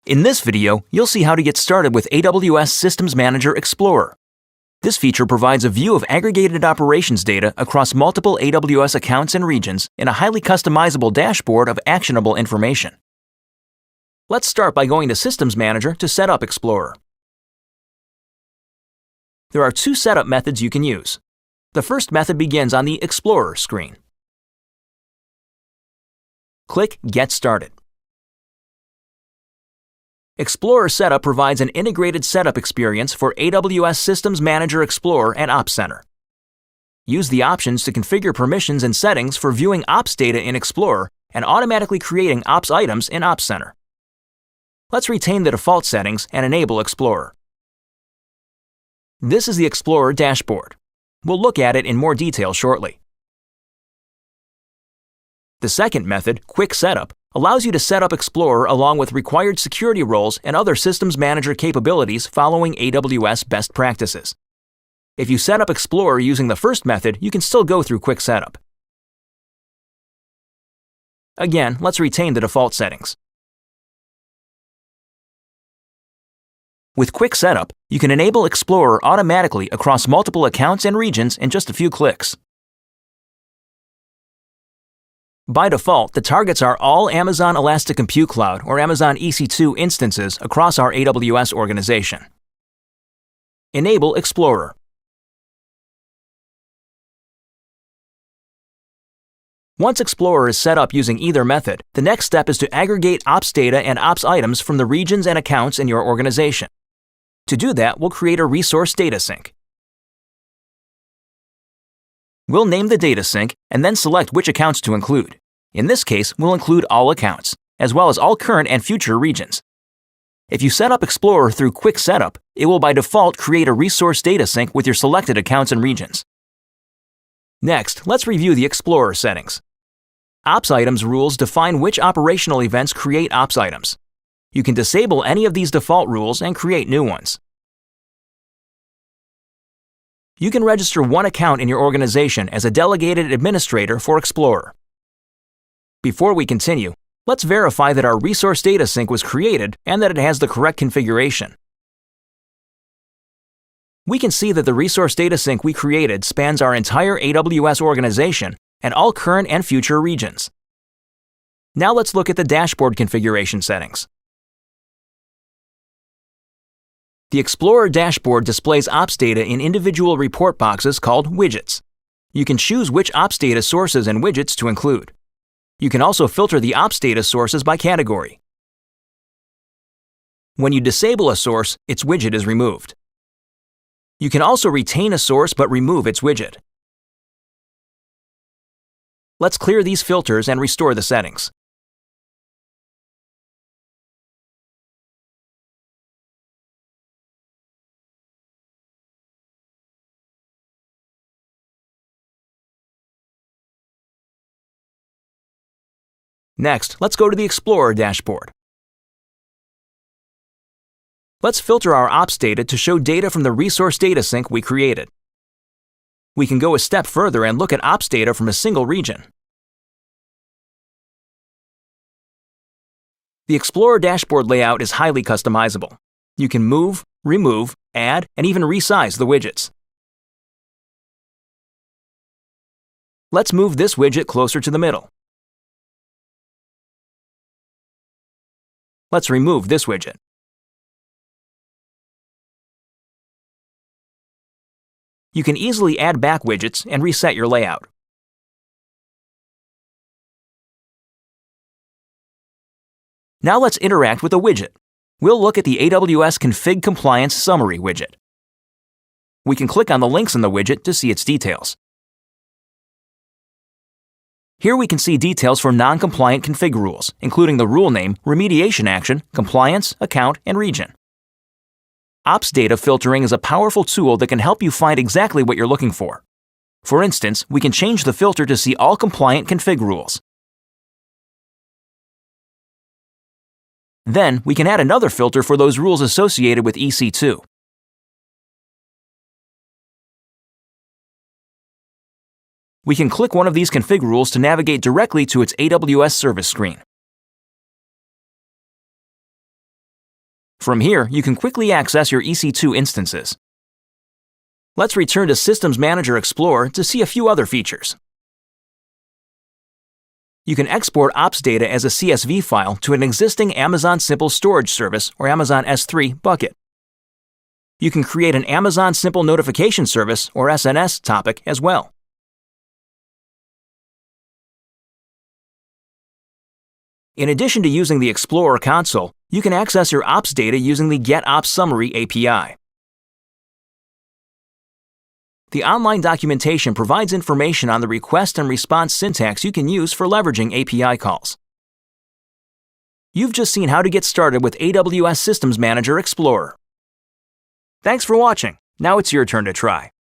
In this video, you'll see how to get started with AWS Systems Manager Explorer. This feature provides a view of aggregated operations data across multiple AWS accounts and regions in a highly customizable dashboard of actionable information. Let's start by going to Systems Manager to set up Explorer. There are two setup methods you can use. The first method begins on the Explorer screen. Click Get Started. Explorer Setup provides an integrated setup experience for AWS Systems Manager Explorer and Ops Center. Use the options to configure permissions and settings for viewing ops data in Explorer and automatically creating ops items in Ops Center. Let's retain the default settings and enable Explorer. This is the Explorer dashboard. We'll look at it in more detail shortly. The second method, Quick Setup, allows you to set up Explorer along with required security roles and other Systems Manager capabilities following AWS best practices. If you set up Explorer using the first method, you can still go through Quick Setup. Again, let's retain the default settings. With Quick Setup, you can enable Explorer automatically across multiple accounts and regions in just a few clicks. By default, the targets are all Amazon Elastic Compute Cloud or Amazon EC2 instances across our AWS organization. Enable Explorer. Once Explorer is set up using either method, the next step is to aggregate ops data and ops items from the regions and accounts in your organization. To do that, we'll create a resource data sync. We'll name the data sync and then select which accounts to include. In this case, we'll include all accounts, as well as all current and future regions. If you set up Explorer through Quick Setup, it will by default create a resource data sync with your selected accounts and regions. Next, let's review the Explorer settings. Ops items rules define which operational events create ops items. You can disable any of these default rules and create new ones. You can register one account in your organization as a delegated administrator for Explorer. Before we continue, let's verify that our resource data sync was created and that it has the correct configuration. We can see that the resource data sync we created spans our entire AWS organization and all current and future regions. Now let's look at the dashboard configuration settings. The Explorer dashboard displays ops data in individual report boxes called widgets. You can choose which ops data sources and widgets to include. You can also filter the ops data sources by category. When you disable a source, its widget is removed. You can also retain a source but remove its widget. Let's clear these filters and restore the settings. Next, let's go to the Explorer dashboard. Let's filter our ops data to show data from the resource data sync we created. We can go a step further and look at ops data from a single region. The Explorer dashboard layout is highly customizable. You can move, remove, add, and even resize the widgets. Let's move this widget closer to the middle. Let's remove this widget. You can easily add back widgets and reset your layout. Now let's interact with a widget. We'll look at the AWS Config Compliance Summary widget. We can click on the links in the widget to see its details. Here we can see details for non-compliant config rules, including the rule name, remediation action, compliance, account, and region. Ops data filtering is a powerful tool that can help you find exactly what you're looking for. For instance, we can change the filter to see all compliant config rules. Then, we can add another filter for those rules associated with EC2. We can click one of these config rules to navigate directly to its AWS service screen. From here, you can quickly access your EC2 instances. Let's return to Systems Manager Explorer to see a few other features. You can export ops data as a CSV file to an existing Amazon Simple Storage Service or Amazon S3 bucket. You can create an Amazon Simple Notification Service or SNS topic as well. In addition to using the Explorer console, you can access your ops data using the Get Ops Summary API. The online documentation provides information on the request and response syntax you can use for leveraging API calls. You've just seen how to get started with AWS Systems Manager Explorer. Thanks for watching. Now it's your turn to try.